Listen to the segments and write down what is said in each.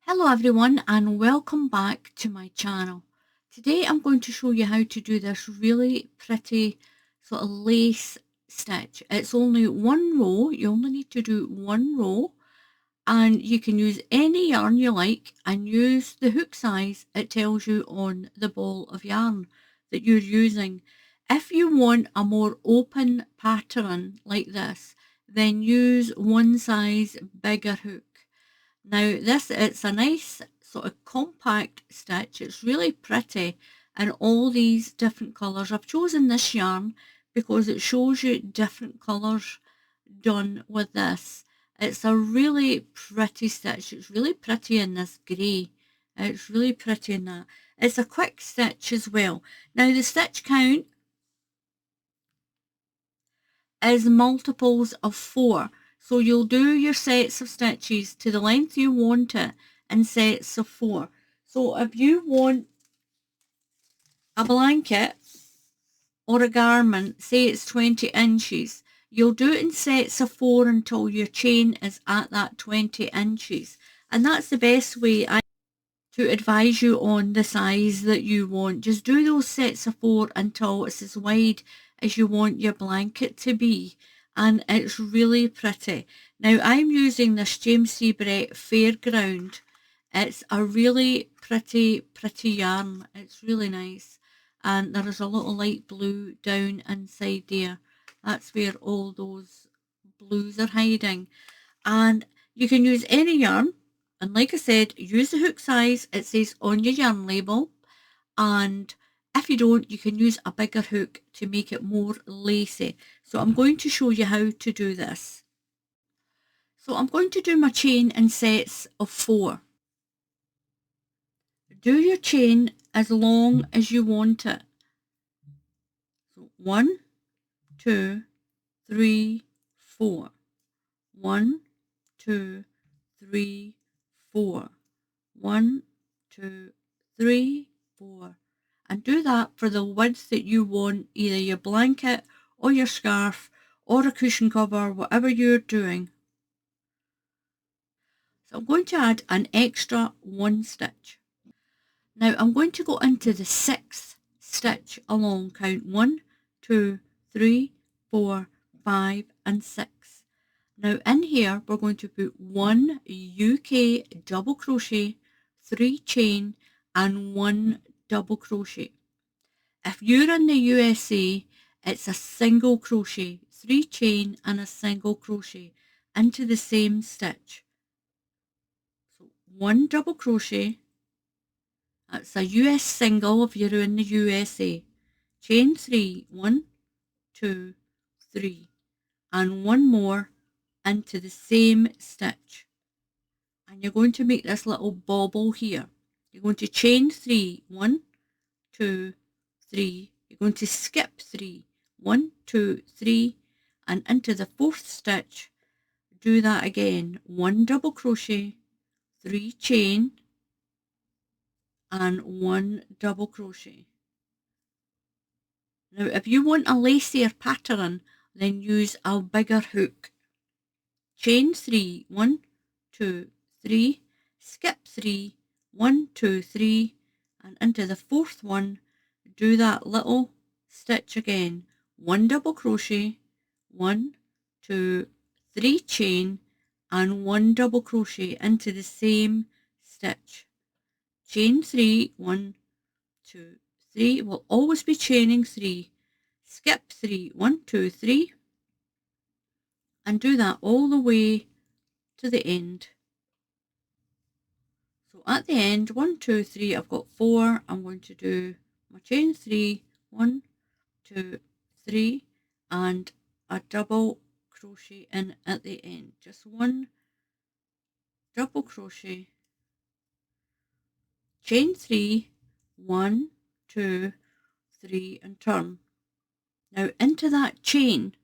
Hello everyone and welcome back to my channel. Today I'm going to show you how to do this really pretty sort of lace stitch. It's only one row, you only need to do one row, and you can use any yarn you like and use the hook size it tells you on the ball of yarn that you're using. If you want a more open pattern like this, then use one size bigger hook. Now it's a nice sort of compact stitch. It's really pretty in all these different colours. I've chosen this yarn because it shows you different colours done with this. It's a really pretty stitch. It's really pretty in this grey. It's really pretty in that. It's a quick stitch as well. Now the stitch count is multiples of 4. So you'll do your sets of stitches to the length you want it in sets of 4. So if you want a blanket or a garment, say it's 20 inches, you'll do it in sets of 4 until your chain is at that 20 inches. And that's the best way to advise you on the size that you want. Just do those sets of 4 until it's as wide as you want your blanket to be, and it's really pretty. Now I'm using this James C. Brett Fairground. It's a really pretty yarn. It's really nice, and there is a little light blue down inside there. That's where all those blues are hiding, and you can use any yarn. And like I said, use the hook size it says on your yarn label, and if you don't, you can use a bigger hook to make it more lacy. So I'm going to show you how to do this. So I'm going to do my chain in sets of 4. Do your chain as long as you want it. So 1, 2, 3, 4. 1, 2, 3, 4. 1, 2, 3, 4. And do that for the width that you want, either your blanket or your scarf or a cushion cover, whatever you're doing. So I'm going to add an extra 1 stitch. Now I'm going to go into the 6th stitch along, count 1, 2, 3, 4, 5 and 6. Now in here we're going to put 1 UK double crochet, 3 chain and 1 double crochet. If you're in the USA, it's a single crochet, 3 chain and a single crochet into the same stitch. So 1 double crochet, that's a US single if you're in the USA. Chain 3, 1, 2, 3 and 1 more into the same stitch. And you're going to make this little bobble here. You're going to chain 3, 1, 2, 3. You're going to skip 3, 1, 2, 3 and into the 4th stitch do that again. 1 double crochet, 3 chain and 1 double crochet. Now if you want a lacier pattern, then use a bigger hook. Chain 3, 1, 2, 3, skip 3, 1, 2, 3 and into the 4th one do that little stitch again. 1 double crochet, 1, 2, 3 chain and 1 double crochet into the same stitch. Chain 3, 1, 2, 3. We'll always be chaining 3. Skip 3, 1, 2, 3 and do that all the way to the end. So at the end, 1, 2, 3, I've got 4. I'm going to do my chain 3, 1, 2, 3 and a double crochet in at the end. Just 1 double crochet, chain 3, 1, 2, 3 and turn. Now into that chain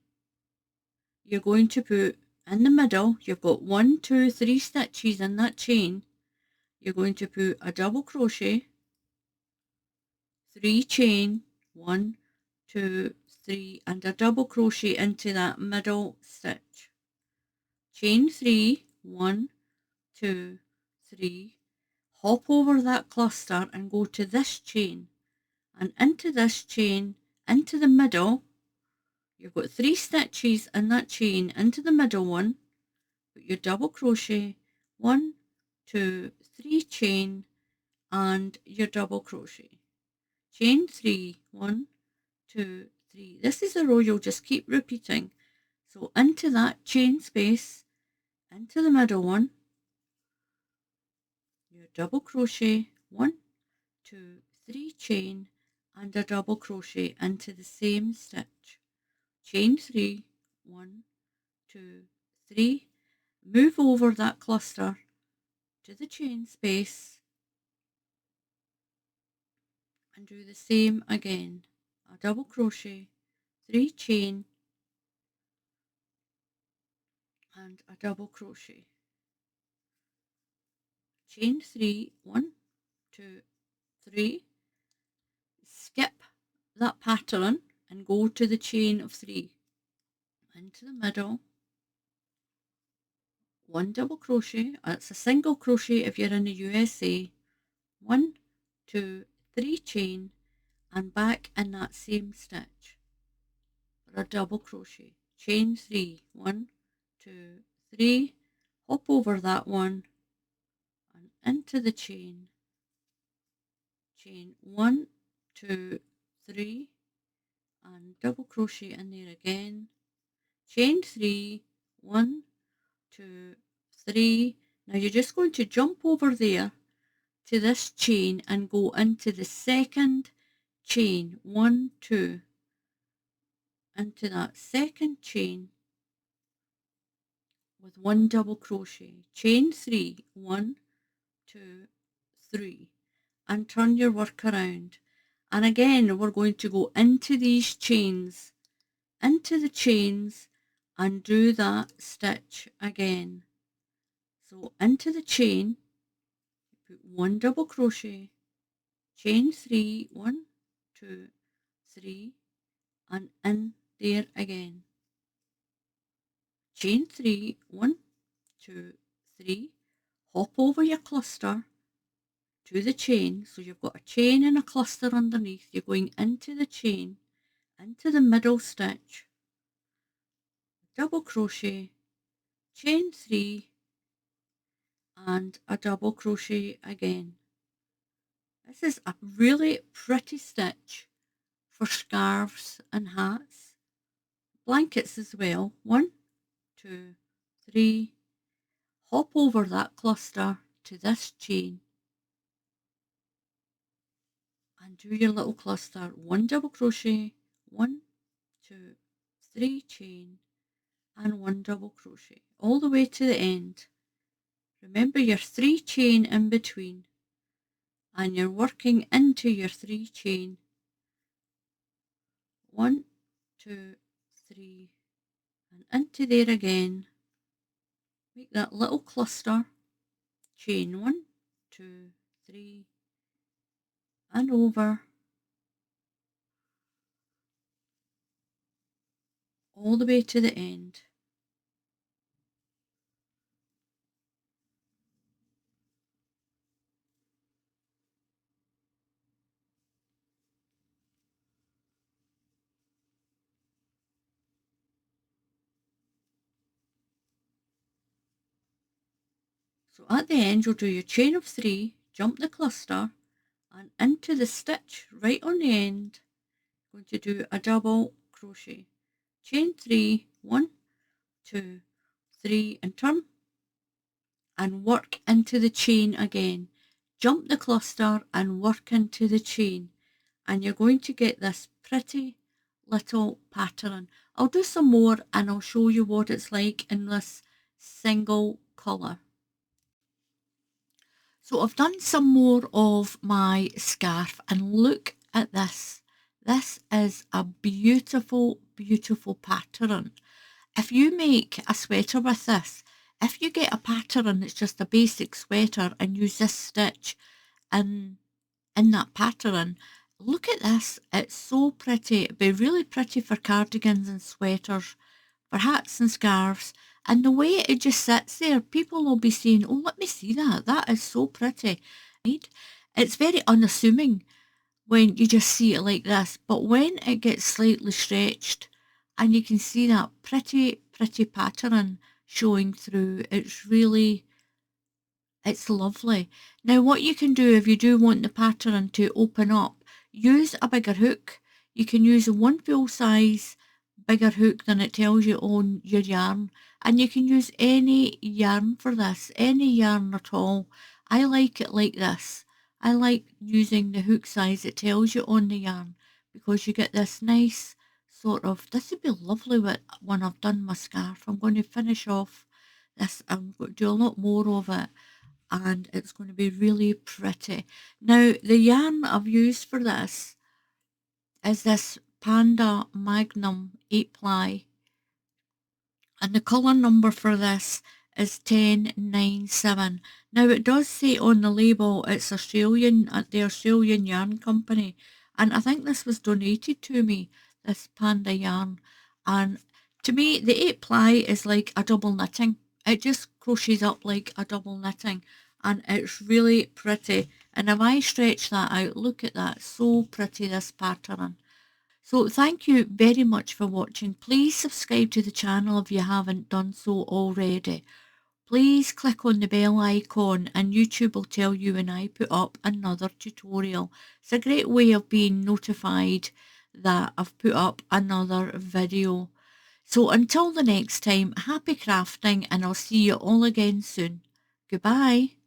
you're going to put in the middle, you've got 1, 2, 3 stitches in that chain. You're going to put a double crochet, 3 chain, 1, 2, 3 and a double crochet into that middle stitch. Chain 3, 1, 2, 3 hop over that cluster and go to this chain, and into this chain, into the middle. You've got 3 stitches in that chain, into the middle one, put your double crochet, 1, 2, 3 chain, and your double crochet. Chain 3, 1, 2, 3. This is a row you'll just keep repeating. So into that chain space, into the middle one, your double crochet, 1, 2, 3 chain, and a double crochet into the same stitch. Chain 3, 1, 2, 3, move over that cluster to the chain space and do the same again. A double crochet, 3 chain, and a double crochet. Chain 3, 1, 2, 3, skip that pattern and go to the chain of 3, into the middle, 1 double crochet, it's a single crochet if you're in the USA, 1, 2, 3 chain, and back in that same stitch for a double crochet. Chain 3, 1, 2, 3, hop over that one and into the chain, chain 1, 2, 3, and double crochet in there again, chain 3, 1, 2, 3. Now you're just going to jump over there to this chain and go into the second chain, 1, 2, into that second chain with 1 double crochet, chain 3, 1, 2, 3, and turn your work around. And again we're going to go into these chains, into the chains, and do that stitch again. So into the chain, put 1 double crochet, chain 3, 1, 2, 3, and in there again. Chain 3, 1, 2, 3, hop over your cluster to the chain. So you've got a chain and a cluster underneath. You're going into the chain, into the middle stitch, double crochet, chain 3, and a double crochet again. This is a really pretty stitch for scarves and hats, blankets as well. 1, 2, 3, hop over that cluster to this chain and do your little cluster, 1 double crochet, 1, 2, 3 chain, and 1 double crochet all the way to the end. Remember your 3 chain in between, and you're working into your 3 chain, 1, 2, 3, and into there again. Make that little cluster, chain 1, 2, 3, and over, all the way to the end. So at the end you'll do your chain of 3, jump the cluster, and into the stitch right on the end, going to do a double crochet, chain 3, 1, 2, 3, and turn, and work into the chain again. Jump the cluster and work into the chain, and you're going to get this pretty little pattern. I'll do some more and I'll show you what it's like in this single colour. So I've done some more of my scarf, and look at this. This is a beautiful, beautiful pattern. If you make a sweater with this, if you get a pattern that's just a basic sweater and use this stitch in that pattern, look at this. It's so pretty. It'd be really pretty for cardigans and sweaters, for hats and scarves. And the way it just sits there, people will be saying, oh, let me see that. That is so pretty. It's very unassuming when you just see it like this. But when it gets slightly stretched and you can see that pretty, pretty pattern showing through, it's lovely. Now what you can do if you do want the pattern to open up, use a bigger hook. You can use one full size bigger hook than it tells you on your yarn, and you can use any yarn for this, any yarn at all. I like it like this. I like using the hook size it tells you on the yarn because you get this nice sort of, this would be lovely when I've done my scarf. I'm going to finish off this, I'm going to do a lot more of it and it's going to be really pretty. Now the yarn I've used for this is this Panda Magnum 8 ply, and the colour number for this is 1097. Now it does say on the label it's Australian, at the Australian Yarn Company, and I think this was donated to me, this Panda yarn, and to me the 8 ply is like a double knitting. It just crochets up like a double knitting and it's really pretty. And if I stretch that out, look at that, so pretty, this pattern. So thank you very much for watching. Please subscribe to the channel if you haven't done so already. Please click on the bell icon and YouTube will tell you when I put up another tutorial. It's a great way of being notified that I've put up another video. So until the next time, happy crafting and I'll see you all again soon. Goodbye.